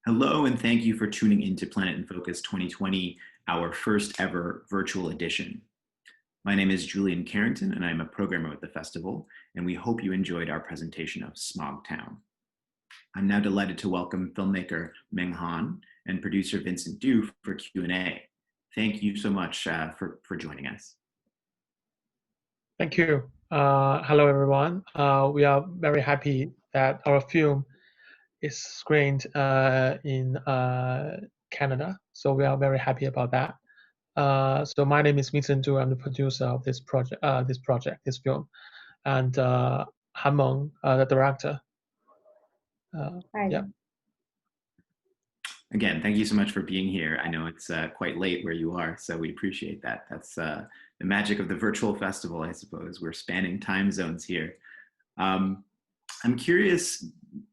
Hello, and thank you for tuning into Planet in Focus 2020, our first ever virtual edition. My name is Julian Carrington, and I'm a programmer with the festival, and we hope you enjoyed our presentation of SMOG TOWN. I'm now delighted to welcome filmmaker Meng Han and producer Vincent Du for Q&A. Thank you so much for joining us. Thank you. Hello, everyone. We are very happy that our film is screened in Canada. So we are very happy about that. So my name is Vincent Du. I'm the producer of this project, this film, and Han Meng, the director. Hi. Yeah. Again, thank you so much for being here. I know it's quite late where you are, so we appreciate that. That's the magic of the virtual festival, I suppose. We're spanning time zones here. I'm curious,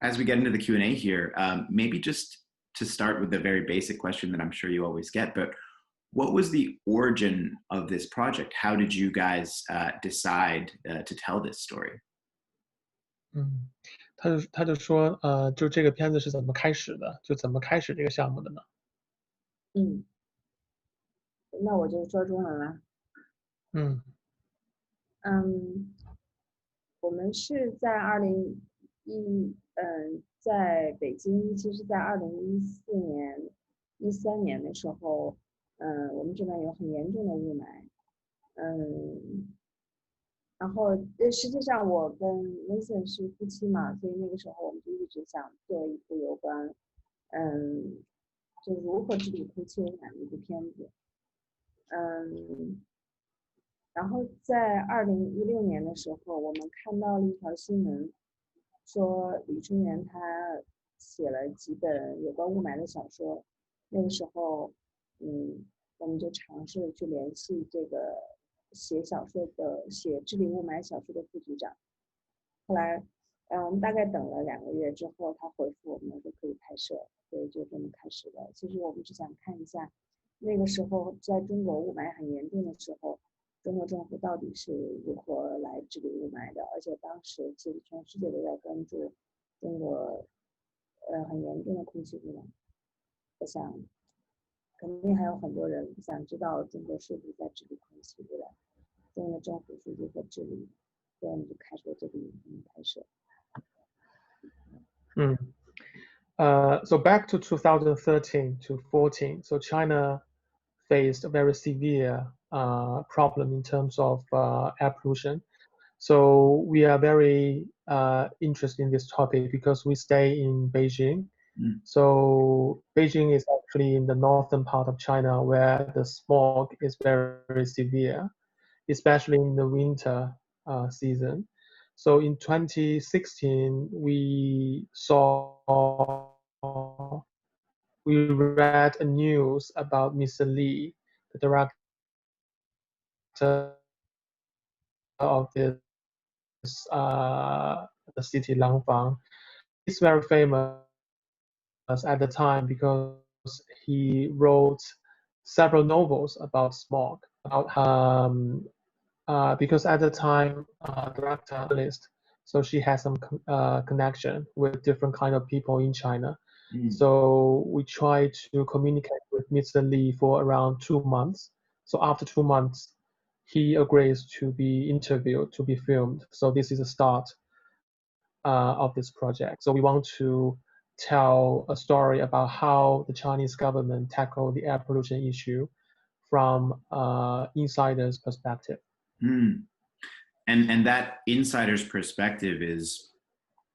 as we get into the Q&A here, maybe just to start with the very basic question that I'm sure you always get, but what was the origin of this project? How did you guys decide to tell this story? 他就说，就这个片子是怎么开始的？就怎么开始这个项目的呢？那我就说中文了。我们是在在北京，其实在2014年、13年的时候，我们这边有很严重的雾霾，然后实际上我跟 Vincent 是夫妻嘛，所以那个时候我们就一直想做一部有关，就如何治理空气污染的一部片子，然后在2016年的时候，我们看到了一条新闻，说李春元他写了几本有关雾霾的小说，那个时候，我们就尝试去联系这个写治理雾霾小说的副局长，后来，我们大概等了2个月之后，他回复我们就可以拍摄，所以就这么开始了。其实我们只想看一下，那个时候在中国雾霾很严重的时候，中国政府到底是如何来治理雾霾的？而且当时其实全世界都在关注中国很严重的空气污染。我想肯定还有很多人想知道中国是不是在治理空气污染，中国政府是如何治理，所以我们就开始了这个影片拍摄。So back to 2013 to 14, so China faced a very severe problem in terms of air pollution. So we are very interested in this topic because we stay in Beijing. So Beijing is actually in the northern part of China where the smog is very, very severe, especially in the winter season. So in 2016, we read a news about Mr. Li, the director of this the city Langfang. He's very famous at the time because he wrote several novels about smog. Because at the time, director list, so she has some connection with different kind of people in China. So we tried to communicate with Mr. Li for around 2 months. So after 2 months, he agrees to be interviewed, to be filmed. So this is the start of this project. So we want to tell a story about how the Chinese government tackled the air pollution issue from insider's perspective. And that insider's perspective is,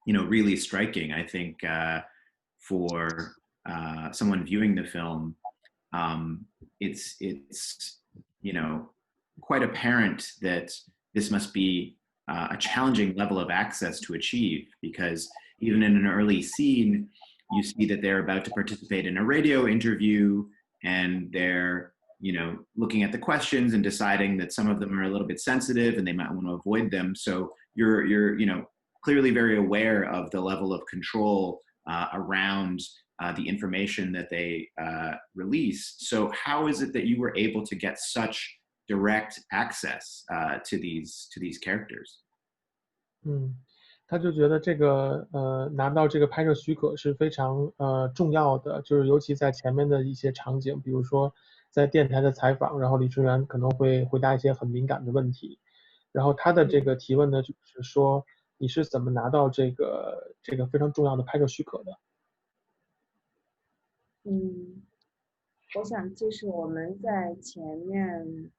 really striking. I think for someone viewing the film, it's quite apparent that this must be a challenging level of access to achieve, because even in an early scene, you see that they're about to participate in a radio interview, and they're looking at the questions and deciding that some of them are a little bit sensitive and they might want to avoid them. So you're clearly very aware of the level of control around the information that they release. So how is it that you were able to get such direct access to these characters? 他就觉得这个拿到这个拍摄许可是非常重要的，就是尤其在前面的一些场景，比如说在电台的采访，然后李春元可能会回答一些很敏感的问题，然后他的这个提问呢，就是说你是怎么拿到这个非常重要的拍摄许可的？我想就是我们在前面。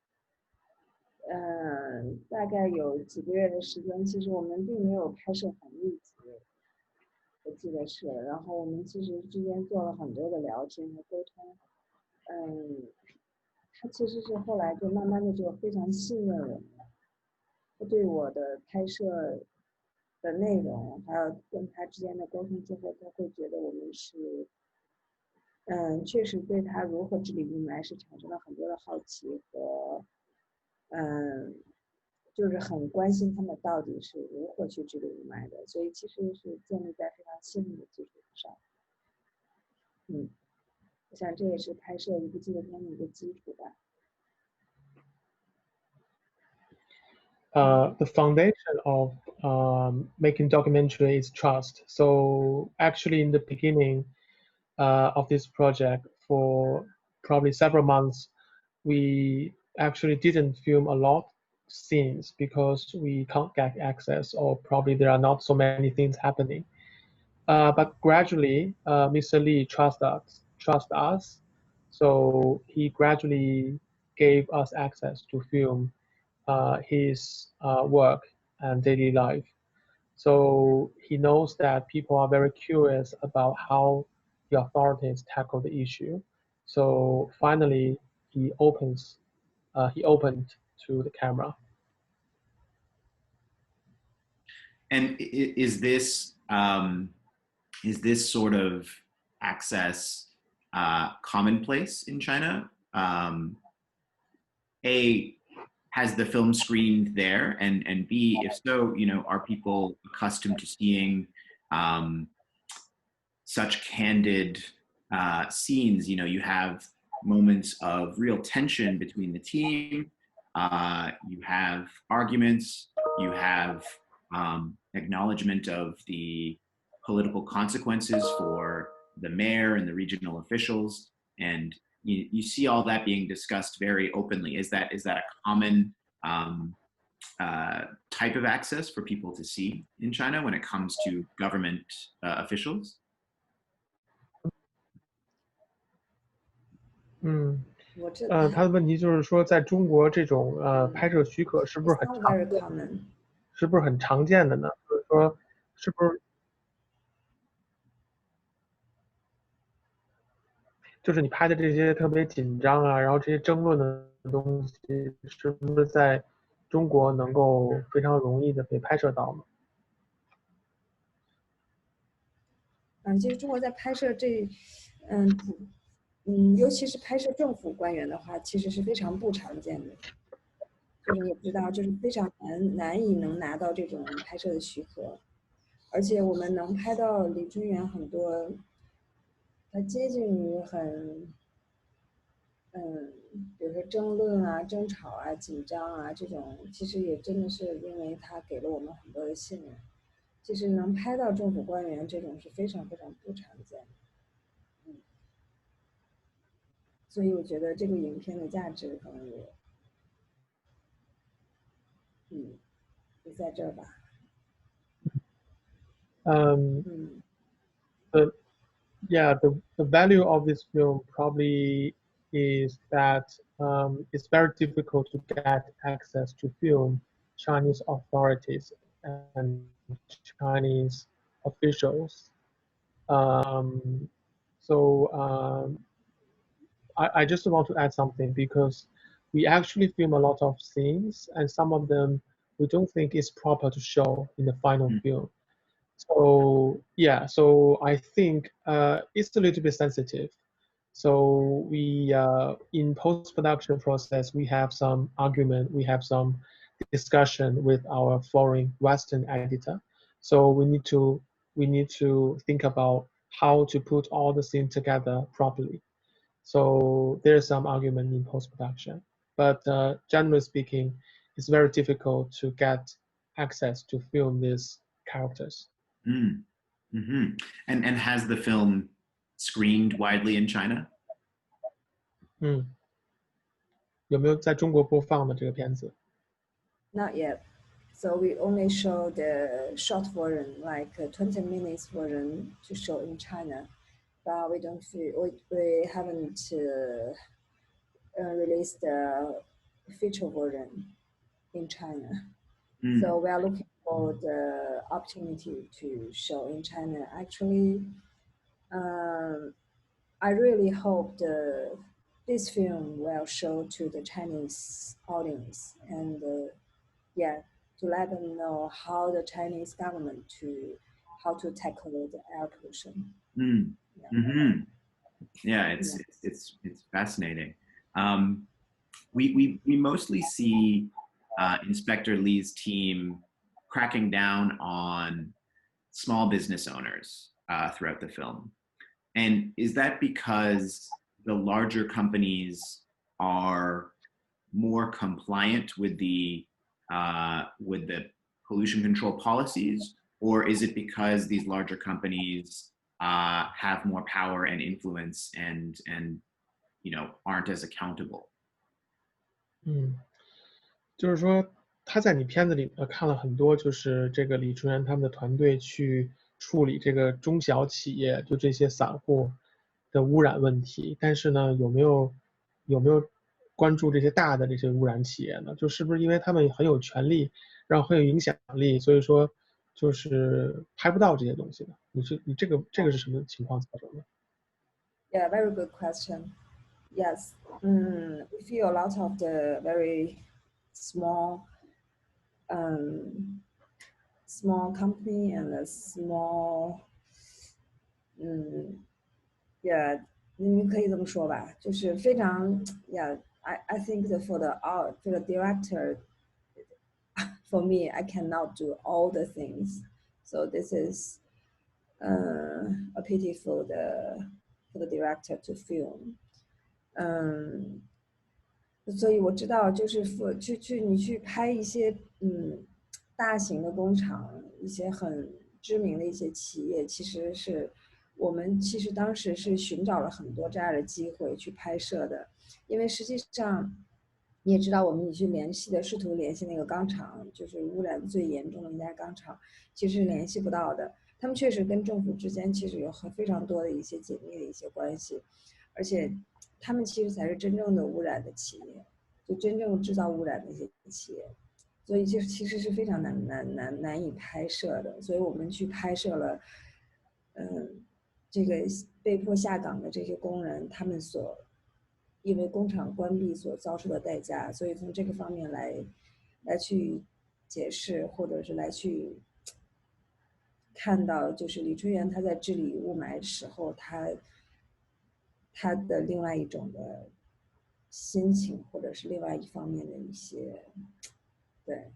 大概有几个月的时间，其实我们并没有拍摄很密集，我记得是。然后我们其实之间做了很多的聊天和沟通。他其实是后来就慢慢的就非常信任我们，他对我的拍摄的内容，还有跟他之间的沟通之后，他会觉得我们是，确实对他如何治理雾霾是产生了很多的好奇和，就是很关心他们到底是如何去治理雾霾的，所以其实是建立在非常信任的基础上。我想这也是拍摄一部纪录片的一个基础吧。The foundation of making documentary is trust. So actually, in the beginning of this project, for probably several months, we actually didn't film a lot scenes because we can't get access, or probably there are not so many things happening. But gradually, Mr. Lee trust us, so he gradually gave us access to film his work and daily life. So he knows that people are very curious about how the authorities tackle the issue. So finally, he opened to the camera. And is this sort of access commonplace in China? A, has the film screened there, and B, if so, are people accustomed to seeing such candid scenes? You have moments of real tension between the team. You have arguments. You have acknowledgement of the political consequences for the mayor and the regional officials, and you see all that being discussed very openly. Is that a common type of access for people to see in China when it comes to government officials? 他的问题就是说，在中国这种拍摄许可是不是很 It's not very common. 是不是很常见的呢？就是说，是不是就是你拍的这些特别紧张啊，然后这些争论的东西，是不是在中国能够非常容易的被拍摄到呢？其实中国在拍摄尤其是拍摄政府官员的话，其实是非常不常见的。就是你也不知道，就是非常难以能拿到这种拍摄的许可，而且我们能拍到李春元很多，它接近于很，比如说争论啊、争吵啊、紧张啊这种，其实也真的是因为他给了我们很多的信任。其实能拍到政府官员这种是非常非常不常见的。所以我觉得这个影片的价值可能也，就在这儿吧。The value of this film probably is that it's very difficult to get access to film Chinese authorities and Chinese officials. I just want to add something because we actually film a lot of scenes, and some of them we don't think is proper to show in the final film. So yeah, so I think it's a little bit sensitive. So we in post-production process we have some argument, we have some discussion with our foreign Western editor. So we need to think about how to put all the scenes together properly. So there's some argument in post-production, but generally speaking, it's very difficult to get access to film this characters. Mm-hmm. And has the film screened widely in China? 有没有在中国播放的这个片子？ Not yet. So we only show the short version, like a 20 minutes version to show in China, but we haven't released the feature version in China. So we are looking for the opportunity to show in China. Actually, I really hope this film will show to the Chinese audience and to let them know how the Chinese government how to tackle the air pollution. Yeah, it's fascinating. We mostly see Inspector Lee's team cracking down on small business owners throughout the film. And is that because the larger companies are more compliant with the pollution control policies, or is it because these larger companies have more power and influence and aren't as accountable? 就是说他在你片子里看了很多，就是这个李纯元他们的团队去处理这个中小企业就这些散户的污染问题，但是呢，有没有关注这些大的这些污染企业呢？就是不是因为他们很有权利，然后很有影响力，所以说就是拍不到这些东西的？你这个是什么情况造成的？ Yeah, very good question. Yes, we feel a lot of the very small company and a small 你可以这么说吧，就是非常 I think that for the director, for me, I cannot do all the things, so this is a pity for the director to film. 所以我知道，就是你去拍一些大型的工厂，一些很知名的一些企业，我们其实当时是寻找了很多这样的机会去拍摄的，因为实际上你也知道，我们试图联系那个钢厂，就是污染最严重的一家钢厂，其实是联系不到的。他们确实跟政府之间其实有非常多的一些紧密的一些关系，而且他们其实才是真正的污染的企业，就真正制造污染的一些企业，所以其实是非常难以拍摄的。所以我们去拍摄了，这个被迫下岗的这些工人，他们因为工厂关闭所遭受的代价，所以从这个方面来去解释，或者是来去看到，就是李春元他在治理雾霾时候，他的另外一种的心情，或者是另外一方面的一些对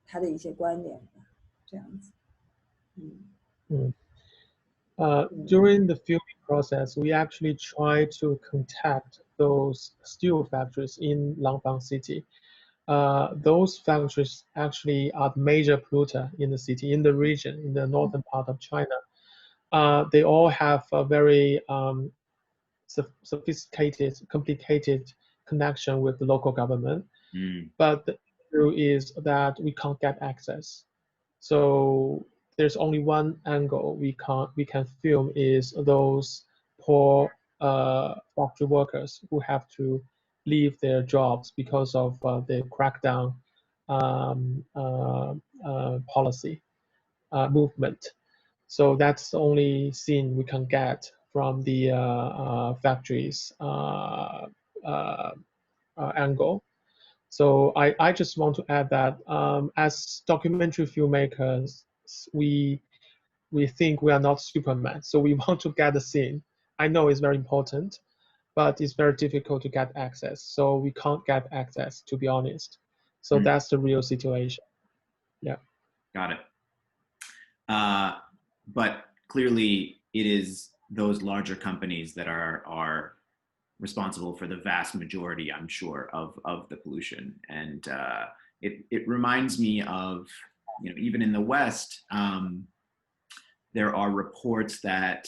他的一些观点吧，这样子。During the filming process, we actually try to contact those steel factories in Langfang City. Those factories actually are the major polluter in the city, in the region, in the northern part of China. They all have a very sophisticated, complicated connection with the local government. But the issue is that we can't get access. So there's only one angle we can film is those poor factory workers who have to leave their jobs because of the crackdown policy movement. So that's the only scene we can get from the factories angle. So I just want to add that as documentary filmmakers, we think we are not Superman, so we want to get the scene. I know it's very important, but it's very difficult to get access. So we can't get access, to be honest. So that's the real situation. Yeah. Got it. But clearly, it is those larger companies that are responsible for the vast majority, I'm sure, of the pollution. And it reminds me of even in the West, there are reports that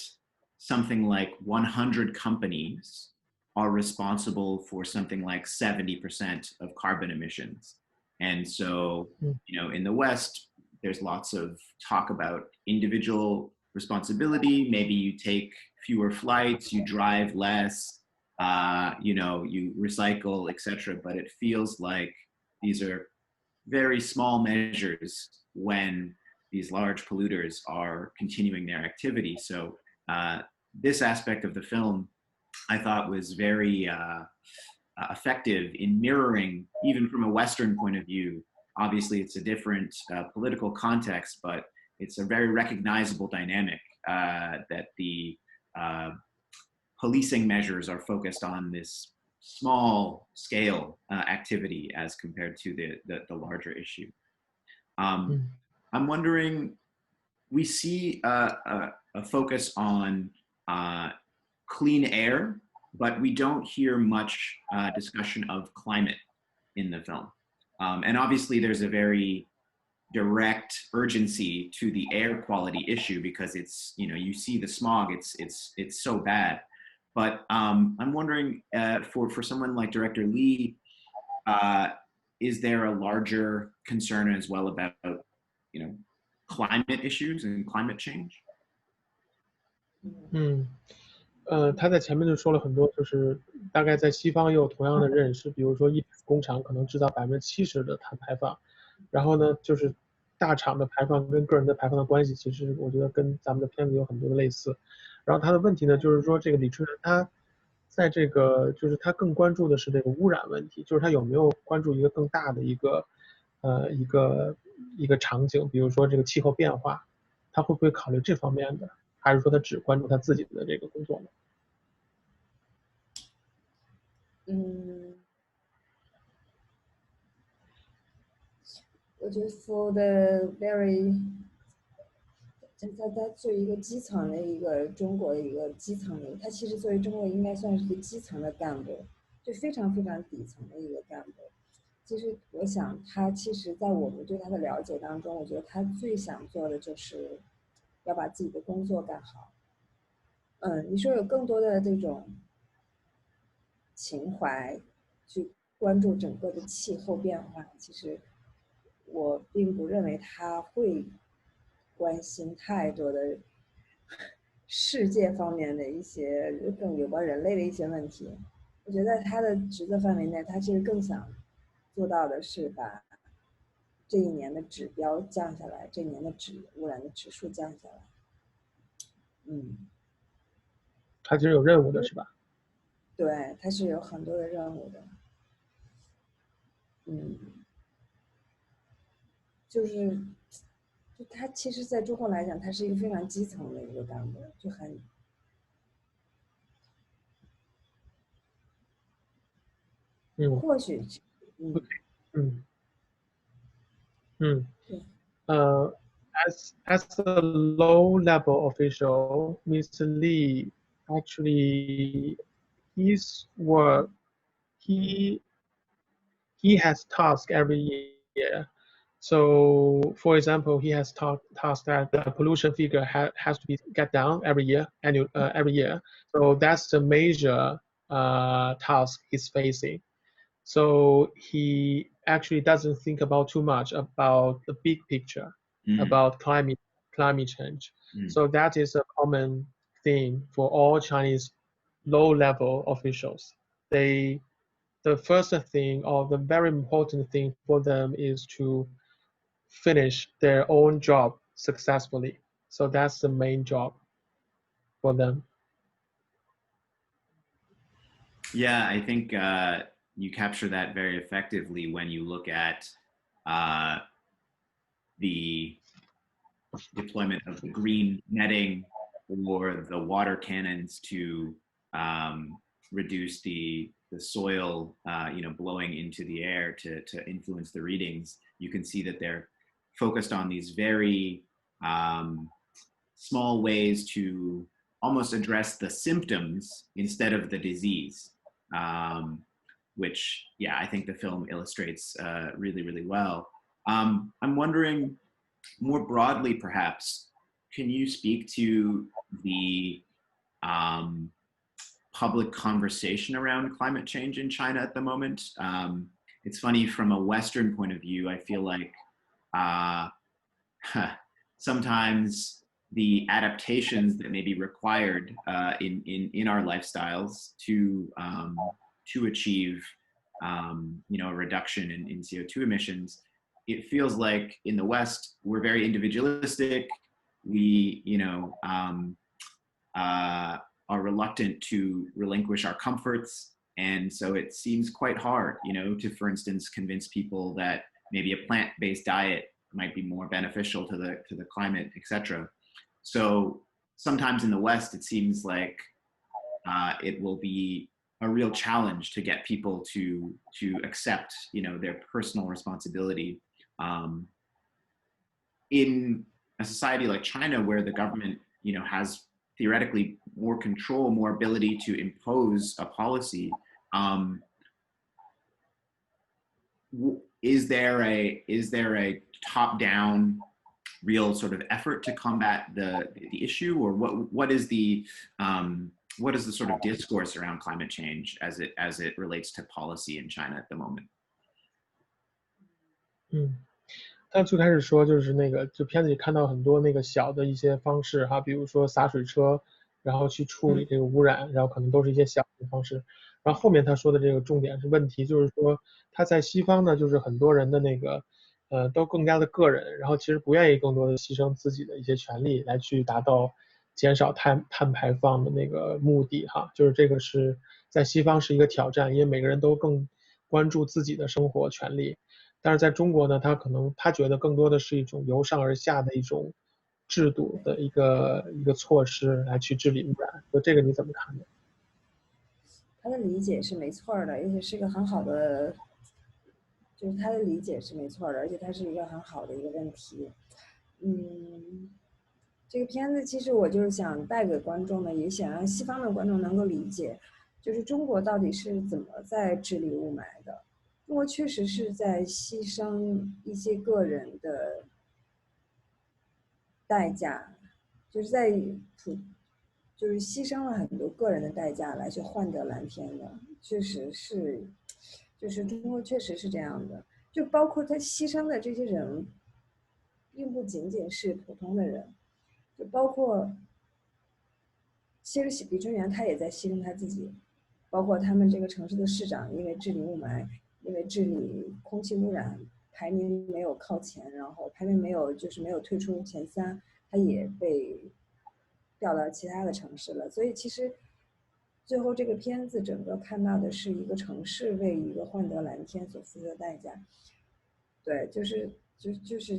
something like 100 companies are responsible for something like 70% of carbon emissions. And so, in the West, there's lots of talk about individual responsibility. Maybe you take fewer flights, you drive less, you recycle, etc. But it feels like these are very small measures when these large polluters are continuing their activity. So this aspect of the film, I thought, was very effective in mirroring, even from a Western point of view. Obviously, it's a different political context, but it's a very recognizable dynamic that the policing measures are focused on this small scale activity as compared to the larger issue. I'm wondering, we see a focus on clean air, but we don't hear much discussion of climate in the film. And obviously there's a very direct urgency to the air quality issue because it's, you see the smog, it's so bad. But I'm wondering, for someone like Director Lee, is there a larger concern as well about, climate issues and climate change? 他在前面就说了很多，就是大概在西方也有同样的认识，比如说一工厂可能制造70%的碳排放，然后呢，就是大厂的排放跟个人的排放的关系，其实我觉得跟咱们的片子有很多的类似。然后他的问题呢，就是说这个李春元他在这个就是他更关注的是这个污染问题，就是他有没有关注一个更大的一个场景，比如说这个气候变化，他会不会考虑这方面的？还是说他只关注他自己的这个工作呢？我觉得 for the very， 他作为一个基层的一个中国的一个基层的，他其实作为中国应该算是一个基层的干部，就非常非常底层的一个干部。其实我想他其实在我们对他的了解当中，我觉得他最想做的就是要把自己的工作干好。你说有更多的这种情怀去关注整个的气候变化，其实我并不认为他会关心太多的世界方面的一些更有关人类的一些问题。我觉得在他的职责范围内，他其实更想做到的是把这一年的指标降下来，这一年的污染的指数降下来。他其实有任务的是吧？对，他是有很多的任务的。就他其实在中国来讲，他是一个非常基层的一个干部，就很或许as a low level official, Mr. Lee actually his work he has tasks every year. So, for example, he has tasked that the pollution figure has to be get down every year, every year. So that's the major task he's facing. So he actually doesn't think about too much about the big picture, about climate change. So that is a common thing for all Chinese low-level officials. The first thing or the very important thing for them is to finish their own job successfully. So that's the main job for them. Yeah, I think you capture that very effectively when you look at the deployment of the green netting or the water cannons to reduce the soil, blowing into the air to influence the readings. You can see that they're focused on these very small ways to almost address the symptoms instead of the disease, which, yeah, I think the film illustrates really, really well. I'm wondering, more broadly, perhaps, can you speak to the public conversation around climate change in China at the moment? It's funny, from a Western point of view, I feel like sometimes the adaptations that may be required in our lifestyles to achieve a reduction in CO2 emissions, it feels like in the West we're very individualistic. We are reluctant to relinquish our comforts, and so it seems quite hard, to, for instance, convince people that maybe a plant-based diet might be more beneficial to the climate, etc. So sometimes in the West, it seems like it will be a real challenge to get people to accept, their personal responsibility. In a society like China, where the government, has theoretically more control, more ability to impose a policy, is there a top-down real sort of effort to combat the issue, or what is the sort of discourse around climate change as it relates to policy in China at the moment? 他最开始说就是就片子里看到很多小的一些方式哈，比如说洒水车，然后去处理这个污染，然后可能都是一些小的方式。然后后面他说的这个重点是问题，就是说他在西方呢，就是很多人的都更加的个人，然后其实不愿意更多的牺牲自己的一些权利来去达到减少碳排放的目的哈，就是这个是在西方是一个挑战，因为每个人都更关注自己的生活权利。但是在中国呢，他觉得更多的是一种由上而下的一种制度的一个措施来去治理污染，就这个你怎么看呢？他的理解是没错的，而且是一个很好的，就是他的理解是没错的，而且它是一个很好的一个问题。这个片子其实我就是想带给观众的，也想让西方的观众能够理解，就是中国到底是怎么在治理雾霾的。中国确实是在牺牲一些个人的代价，就是就是牺牲了很多个人的代价来去换得蓝天的，确实是，就是中国确实是这样的，就包括他牺牲的这些人，并不仅仅是普通的人，就包括，其实李春元他也在牺牲他自己，包括他们这个城市的市长，因为治理雾霾，因为治理空气污染，排名没有靠前，然后排名没有退出前3，他也被调到其他的城市了。所以其实最后这个片子整个看到的是一个城市为一个换得蓝天所付出的代价。对，就是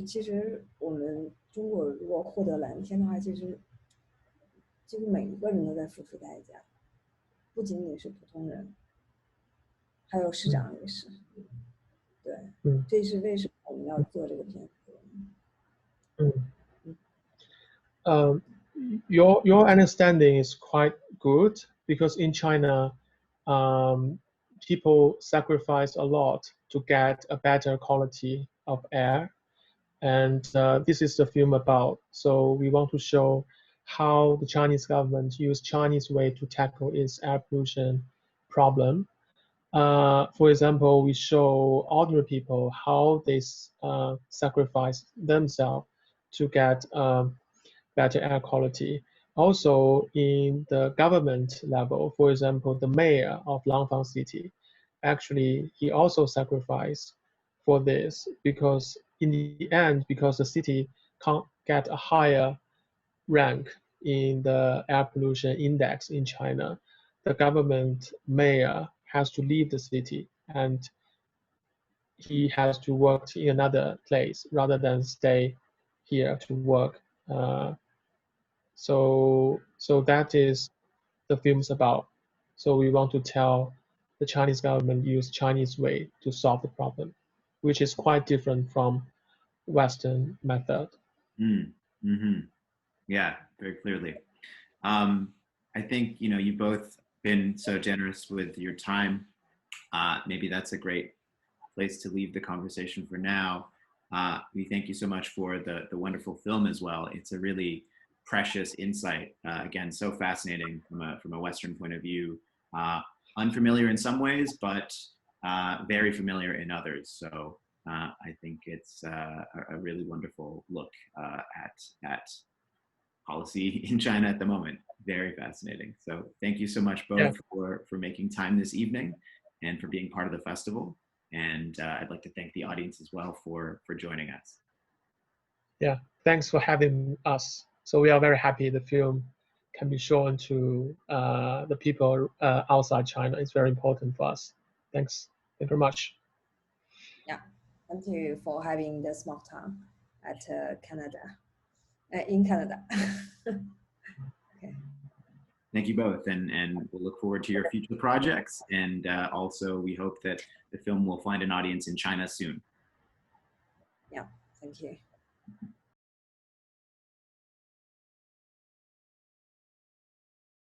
其实我们中国如果获得蓝天的话，其实每一个人都在付出代价，不仅仅是普通人，还有市长也是。对，这是为什么我们要做这个片子。Your understanding is quite good because in China, people sacrifice a lot to get a better quality of air, and this is the film about. So we want to show how the Chinese government use Chinese way to tackle its air pollution problem. For example, we show ordinary people how they sacrifice themselves to get better air quality. Also, in the government level, for example, the mayor of Langfang City, actually, he also sacrificed for this because in the end, because the city can't get a higher rank in the air pollution index in China, the government mayor has to leave the city and he has to work in another place rather than stay here to work. So that is the film's about. So we want to tell the Chinese government use Chinese way to solve the problem, which is quite different from Western method. Yeah, very clearly. I think, you've both been so generous with your time. Maybe that's a great place to leave the conversation for now. We thank you so much for the wonderful film as well. It's a really precious insight. Again, so fascinating from a Western point of view. Unfamiliar in some ways, but very familiar in others. So I think it's a really wonderful look at policy in China at the moment. Very fascinating. So thank you so much both for making time this evening and for being part of the festival. And I'd like to thank the audience as well for joining us. Yeah, thanks for having us. So we are very happy the film can be shown to the people outside China. It's very important for us. Thanks. Thank you very much. Yeah, thank you for having the SMOG TOWN at Canada, in Canada. Okay. Thank you both, and we'll look forward to your future projects. And also, we hope that the film will find an audience in China soon. Yeah, thank you.